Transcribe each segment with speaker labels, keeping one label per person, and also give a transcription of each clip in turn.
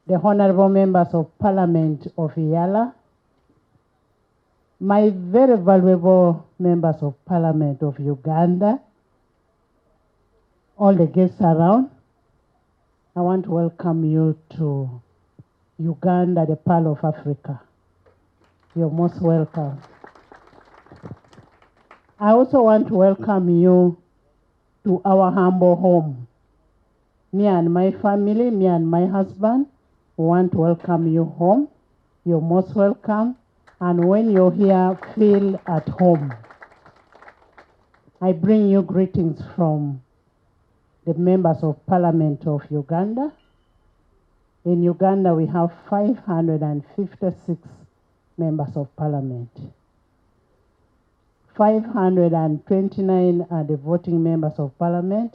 Speaker 1: the honorable members of Parliament of EALA, my very valuable members of Parliament of Uganda, all the guests around, I want to welcome you to Uganda, the Pearl of Africa. You're most welcome. I also want to welcome you to our humble home. Me and my family, me and my husband, we want to welcome you home. You're most welcome. And when you're here, feel at home. I bring you greetings from the members of Parliament of Uganda. In Uganda, we have 556 members of Parliament. 529 are the voting members of Parliament.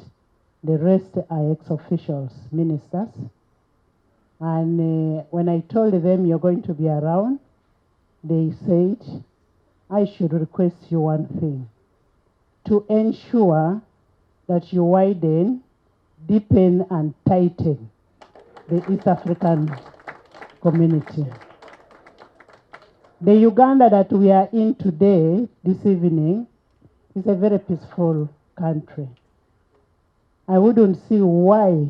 Speaker 1: The rest are ex-officials, ministers. And when I told them you're going to be around, they said, I should request you one thing, to ensure that you widen, deepen, and tighten the East African community. The Uganda that we are in today, this evening, is a very peaceful country. I wouldn't see why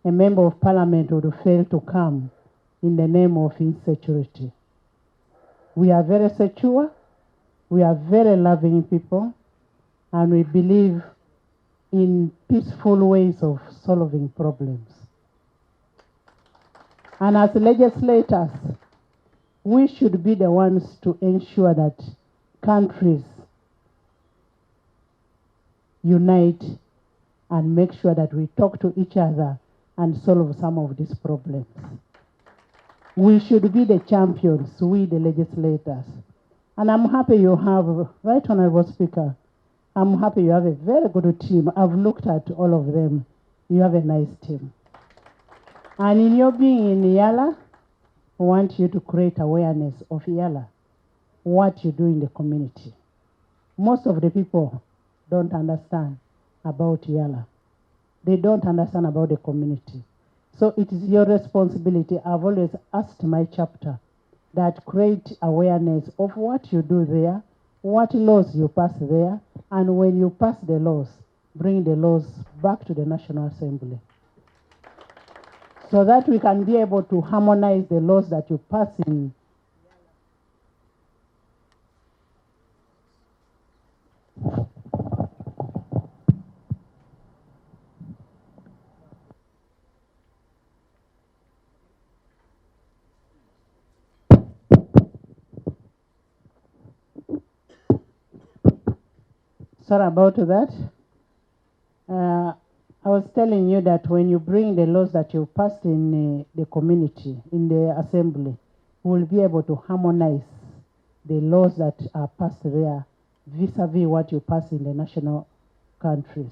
Speaker 1: a member of Parliament would fail to come in the name of insecurity. We are very secure, we are very loving people, and we believe in peaceful ways of solving problems. And as legislators, we should be the ones to ensure that countries unite and make sure that we talk to each other and solve some of these problems. We should be the champions, we the legislators. And I'm happy you have, Right Honorable Speaker, I'm happy you have a very good team. I've looked at all of them. You have a nice team. And in your being in EALA, I want you to create awareness of EALA, what you do in the community. Most of the people don't understand about EALA. They don't understand about the community. So it is your responsibility. I've always asked my chapter that create awareness of what you do there, what laws you pass there, and when you pass the laws, bring the laws back to the National Assembly, so that we can be able to harmonize the laws that you pass in. Sorry about that. I was telling you that when you bring the laws that you passed in the community, in the assembly, we will be able to harmonize the laws that are passed there vis-a-vis what you pass in the national countries.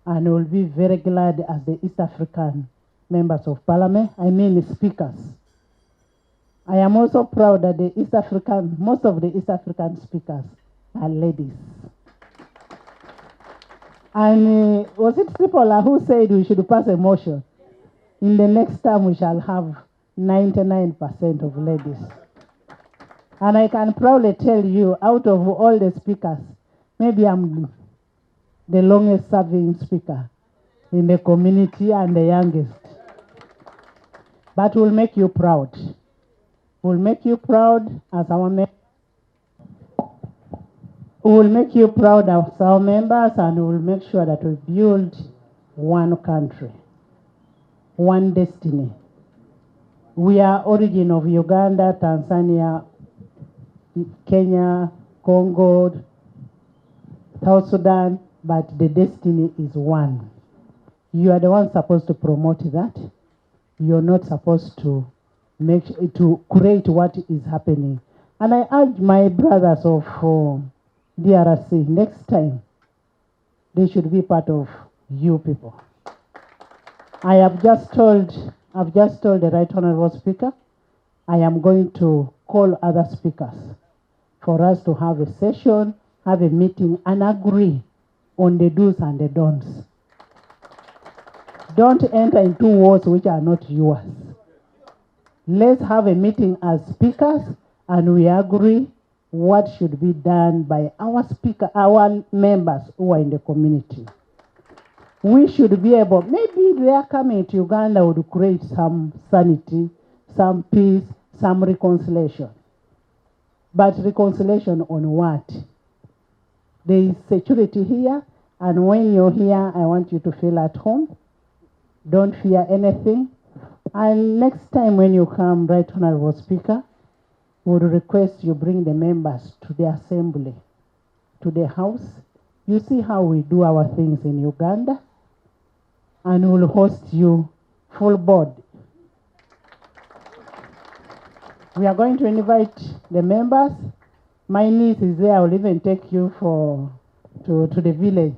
Speaker 1: And we'll be very glad as the East African members of Parliament, I mean the speakers. I am also proud that most of the East African speakers are ladies. And was it Tripola who said we should pass a motion? In the next term, we shall have 99% of ladies. And I can proudly tell you, out of all the speakers, maybe I'm the longest serving speaker in the community and the youngest. But we'll make you proud. We'll make you proud as our members. We will make you proud as our members, and we will make sure that we build one country, one destiny. We are origin of Uganda, Tanzania, Kenya, Congo, South Sudan, but the destiny is one. You are the one supposed to promote that. You're not supposed to create what is happening. And I urge my brothers of DRC, next time, they should be part of you people. I've just told the Right Honorable Speaker, I am going to call other speakers for us to have a session, have a meeting, and agree on the do's and the don'ts. Don't enter into wars which are not yours. Let's have a meeting as speakers and we agree what should be done by our members who are in the community. We should be able, maybe their coming to Uganda would create some sanity, some peace, some reconciliation. But reconciliation on what? There is security here, and when you're here, I want you to feel at home. Don't fear anything. And next time when you come, Right Honorable Speaker, we would request you bring the members to the assembly, to the house. You see how we do our things in Uganda, and we'll host you full board. We are going to invite the members. My niece is there. I will even take you to the village.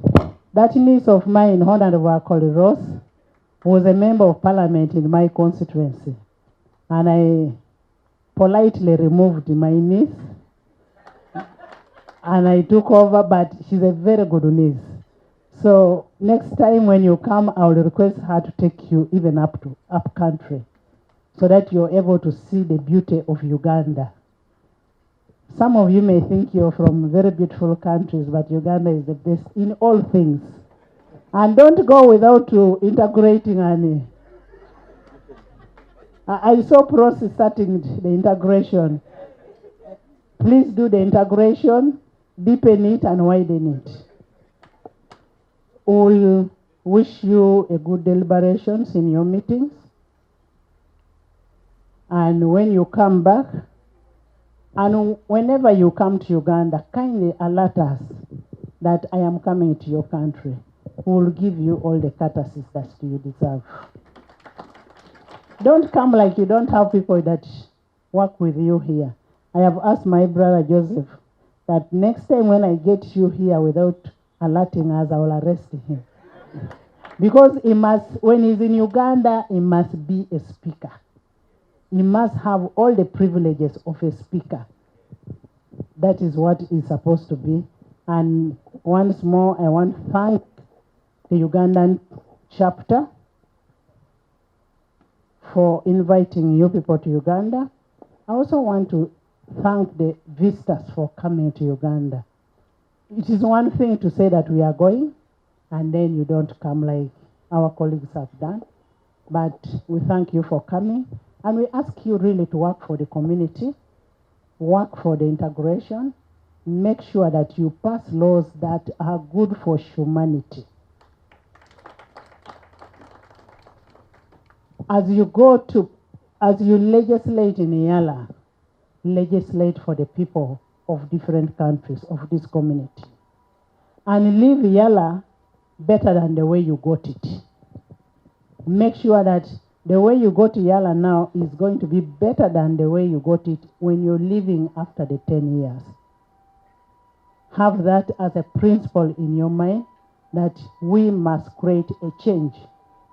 Speaker 1: That niece of mine, Honorable Ross, was a member of parliament in my constituency. And I politely removed my niece. And I took over, but she's a very good niece. So next time when you come, I will request her to take you even up country, so that you're able to see the beauty of Uganda. Some of you may think you're from very beautiful countries, but Uganda is the best in all things. And don't go without integrating any. I saw process starting the integration. Please do the integration, deepen it and widen it. We'll wish you a good deliberations in your meetings. And when you come back, and whenever you come to Uganda, kindly alert us that I am coming to your country. We will give you all the courtesies that you deserve. Don't come like you don't have people that work with you here. I have asked my brother Joseph that next time when I get you here without alerting us, I will arrest him. Because he must, when he's in Uganda, he must be a speaker. He must have all the privileges of a speaker. That is what he's supposed to be. And once more, I want to thank the Ugandan chapter for inviting you people to Uganda. I also want to thank the visitors for coming to Uganda. It is one thing to say that we are going, and then you don't come like our colleagues have done. But we thank you for coming. And we ask you really to work for the community, work for the integration, make sure that you pass laws that are good for humanity. As you legislate in EALA, legislate for the people of different countries, of this community. And leave EALA better than the way you got it. Make sure that the way you got EALA now is going to be better than the way you got it when you're leaving after the 10 years. Have that as a principle in your mind, that we must create a change.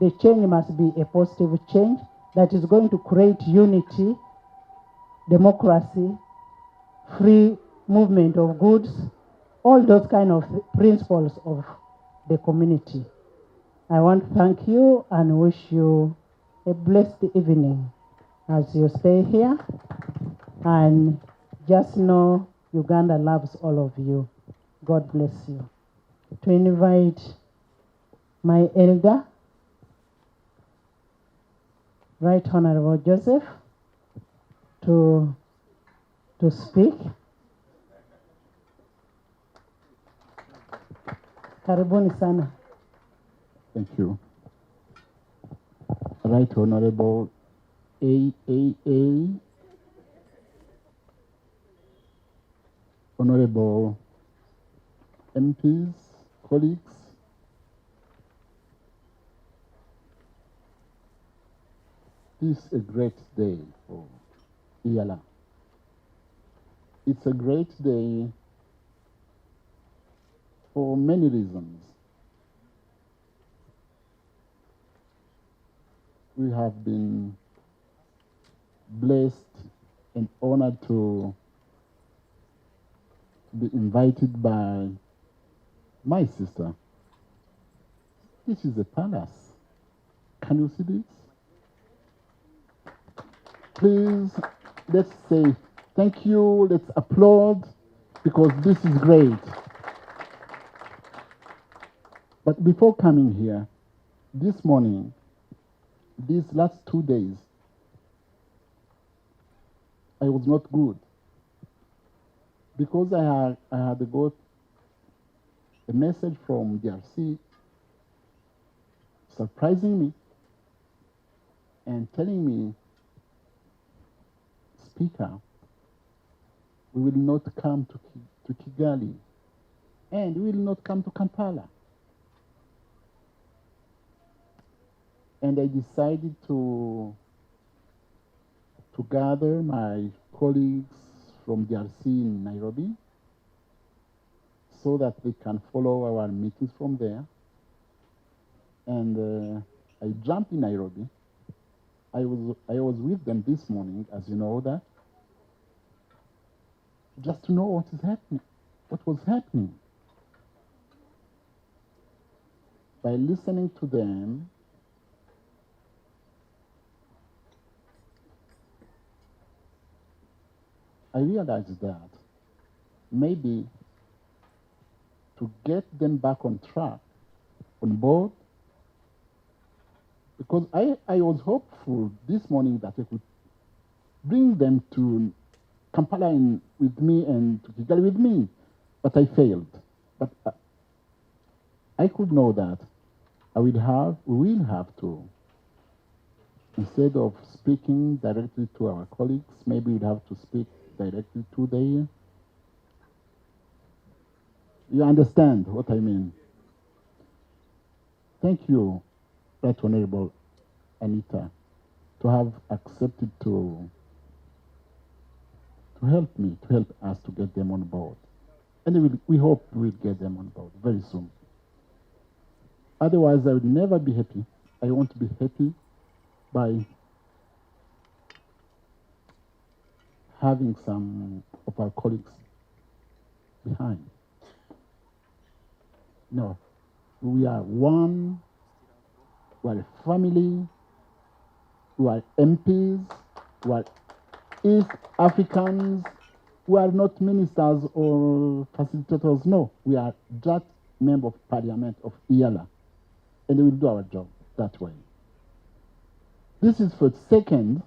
Speaker 1: The change must be a positive change that is going to create unity, democracy, free movement of goods, all those kind of principles of the community. I want to thank you and wish you a blessed evening as you stay here. And just know Uganda loves all of you. God bless you. To invite my elder, Right Honorable Joseph, to speak. Karibuni sana.
Speaker 2: Thank you. Right Honorable AAA, Honorable MPs, colleagues, this is a great day for EALA. It's a great day for many reasons. We have been blessed and honored to be invited by my sister. This is a palace. Can you see this? Please, let's say thank you, let's applaud, because this is great. But before coming here, this morning, these last 2 days, I was not good. Because I had got a message from DRC surprising me and telling me, Speaker, we will not come to Kigali, and we will not come to Kampala. And I decided to gather my colleagues from DRC in Nairobi so that they can follow our meetings from there. And I jumped in Nairobi. I was with them this morning, as you know that, just to know what is happening, what was happening. By listening to them, I realized that maybe to get them back on track, on board, because I was hopeful this morning that I could bring them to Kampala with me and to Kigali with me, but I failed. But I could know that we will have to, instead of speaking directly to our colleagues, maybe we'll have to speak directly to them. You understand what I mean? Thank you, Right Honorable Anita, to have accepted to help me, to help us to get them on board. And we hope we'll get them on board very soon. Otherwise, I would never be happy. I want to be happy by having some of our colleagues behind. No, we are one, we are a family, we are MPs, we are East Africans, we are not ministers or facilitators, no, we are just member of parliament of EALA, and we will do our job that way. This is for second.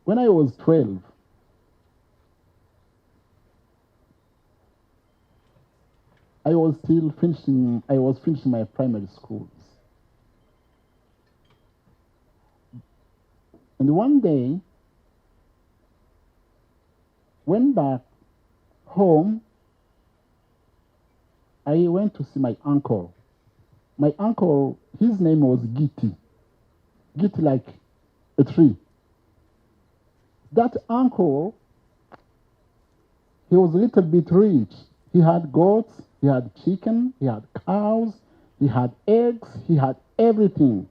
Speaker 2: When I was 12, I was finishing my primary schools. And one day, went back home, I went to see my uncle. My uncle, his name was Giti. Giti like a tree. That uncle, he was a little bit rich. He had goats, he had chicken, he had cows, he had eggs, he had everything.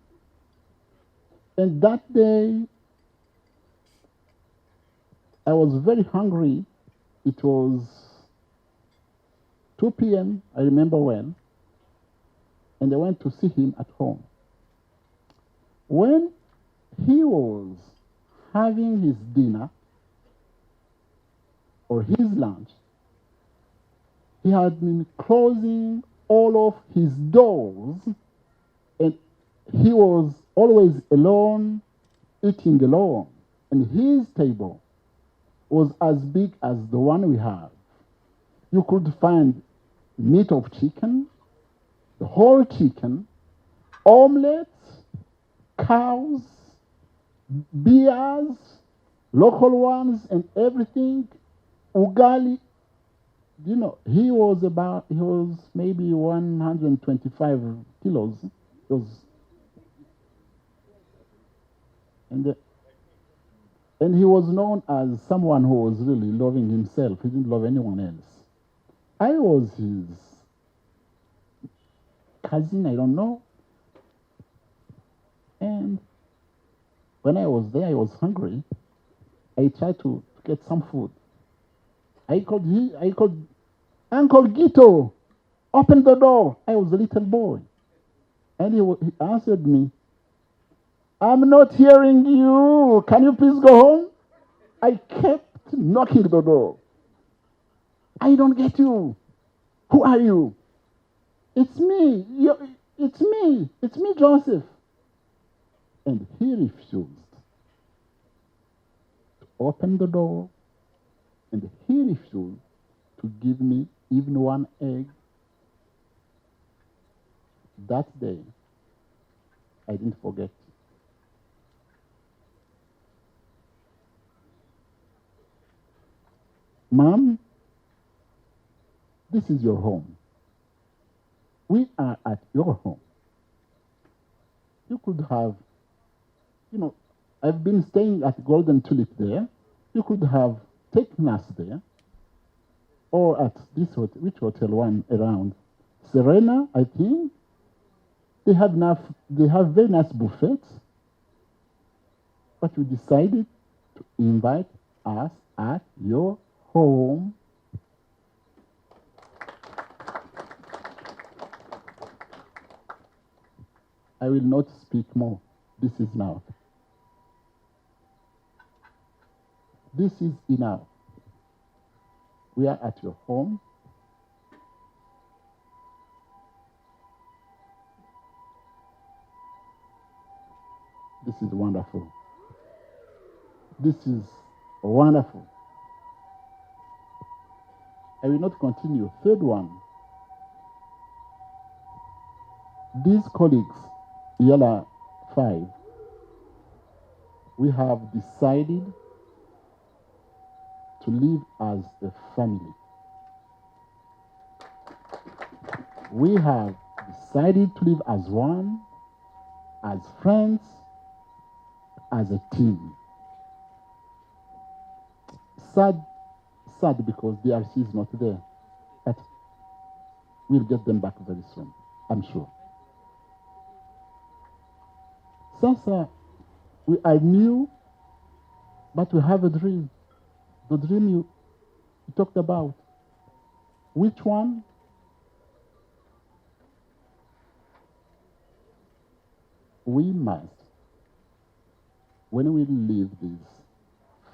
Speaker 2: And that day, I was very hungry. It was 2 p.m., I remember well, and I went to see him at home. When he was having his dinner or his lunch, he had been closing all of his doors, and he was always alone, eating alone. And his table was as big as the one we have. You could find meat of chicken, the whole chicken, omelets, cows, beers, local ones, and everything, ugali. You know, he was maybe 125 kilos. And he was known as someone who was really loving himself. He didn't love anyone else. I was his cousin, I don't know. And when I was there, I was hungry. I tried to get some food. I called Uncle Gito, open the door. I was a little boy. And he answered me, I'm not hearing you. Can you please go home? I kept knocking the door. I don't get you. Who are you? It's me. It's me. It's me, Joseph. And he refused to open the door, and he refused to give me even one egg. That day, I didn't forget. Mom, this is your home. We are at your home. You could have, I've been staying at Golden Tulip there. You could have taken us there, or at this hotel, which hotel one around? Serena, I think. They have very nice buffets. But you decided to invite us at your home. I will not speak more. This is enough. This is enough. We are at your home. This is wonderful. This is wonderful. I will not continue. Third one. These colleagues, EALA 5, we have decided to live as a family. We have decided to live as one, as friends, as a team. Sad because DRC is not there, but we'll get them back very soon, I'm sure. Sasa, we are new, but we have a dream. The dream you talked about. Which one? We must, when we leave these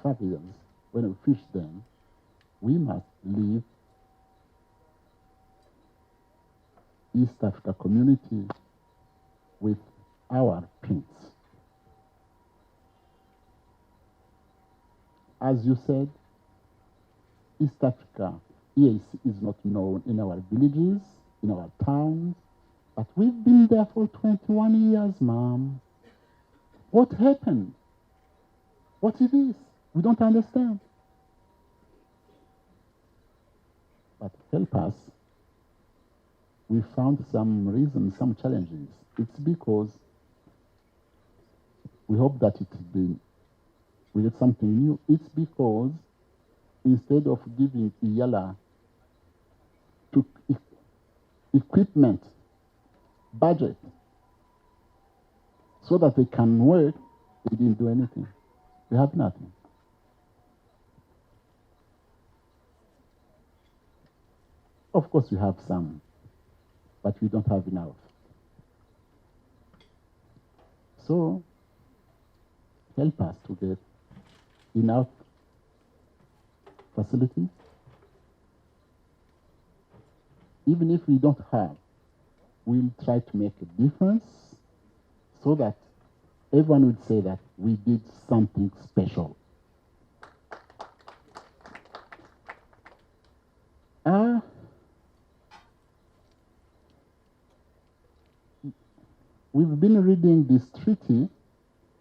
Speaker 2: pavilions, when we fish them, we must leave East Africa community with our prince. As you said, East Africa, EAC is not known in our villages, in our towns, but we've been there for 21 years, Mom. What happened? What is this? We don't understand. But help us. We found some reasons, some challenges. It's because we hope that we get something new. It's because instead of giving EALA to equipment, budget, so that they can work, they didn't do anything. We have nothing. Of course, we have some, but we don't have enough. So, help us to get enough facilities. Even if we don't have, we'll try to make a difference so that everyone would say that we did something special. We've been reading this treaty,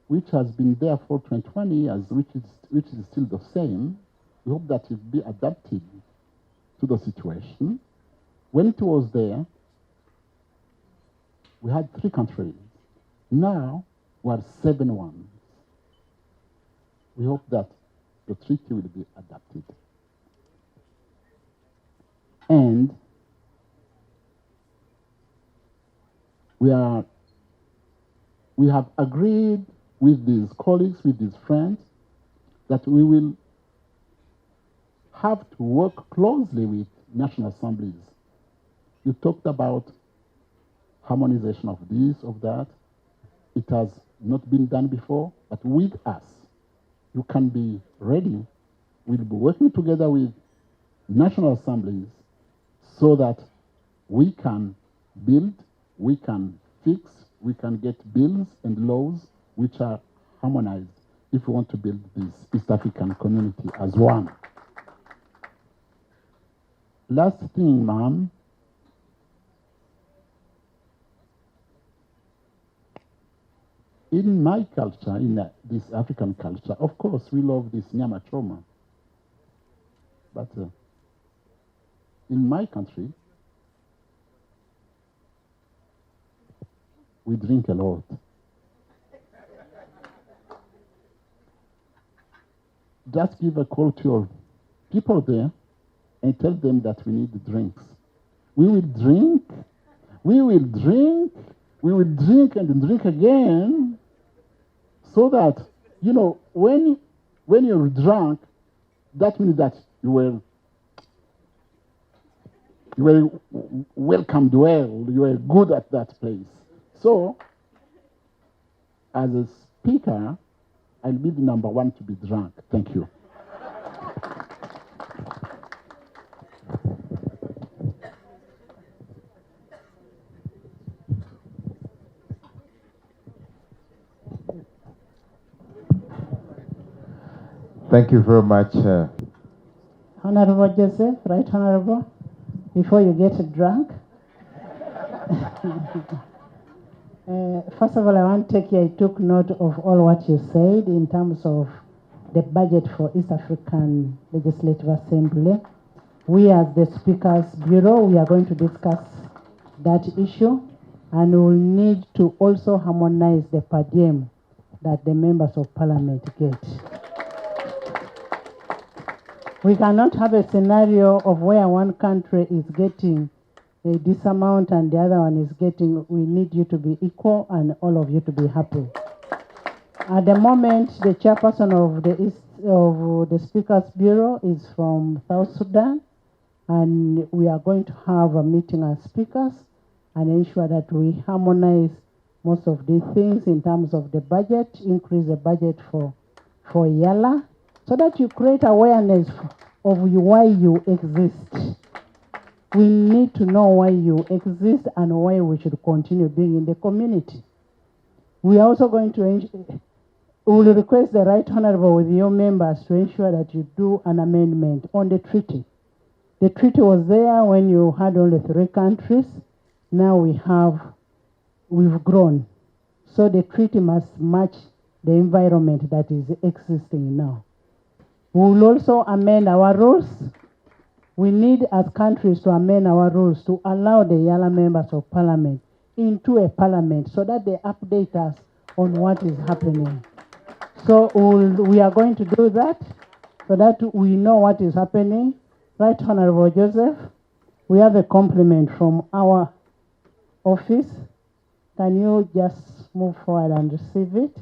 Speaker 2: which has been there for 21 years, which is still the same. We hope that it will be adapted to the situation. When it was there, we had 3 countries. Now, we are 7 ones. We hope that the treaty will be adapted. And we have agreed with these colleagues, with these friends, that we will have to work closely with national assemblies. You talked about harmonization of this, of that. It has not been done before, but with us, you can be ready. We'll be working together with national assemblies so that we can build, we can fix, we can get bills and laws which are harmonized if we want to build this East African community as one. Last thing, ma'am. In my culture, in this African culture, of course, we love this nyama choma. But in my country, we drink a lot. Just give a call to your people there and tell them that we need drinks. We will drink, we will drink, we will drink and drink again, so that, you know, when you're drunk, that means that you were welcomed well, you were good at that place. So, as a speaker, I'll be the number one to be drunk. Thank you.
Speaker 3: Thank you very much.
Speaker 1: Honorable Joseph, Right Honorable, before you get drunk. First of all, I want to I took note of all what you said in terms of the budget for East African Legislative Assembly. We as the Speaker's Bureau, we are going to discuss that issue, and we'll need to also harmonize the per diem that the members of Parliament get. We cannot have a scenario of where one country is getting this amount and the other one is getting. We need you to be equal and all of you to be happy. At the moment, the chairperson of the Speaker's Bureau is from South Sudan, and we are going to have a meeting as speakers and ensure that we harmonize most of these things in terms of the budget, increase the budget for EALA, so that you create awareness of why you exist. We need to know why you exist and why we should continue being in the community. We are also going to we will request the Right Honorable with your members to ensure that you do an amendment on the treaty. The treaty was there when you had only 3 countries. Now we've grown. So the treaty must match the environment that is existing now. We will also amend our rules. We need as countries to amend our rules to allow the EALA members of Parliament into a Parliament so that they update us on what is happening. So we are going to do that so that we know what is happening. Right Honorable Joseph, we have a compliment from our office. Can you just move forward and receive it?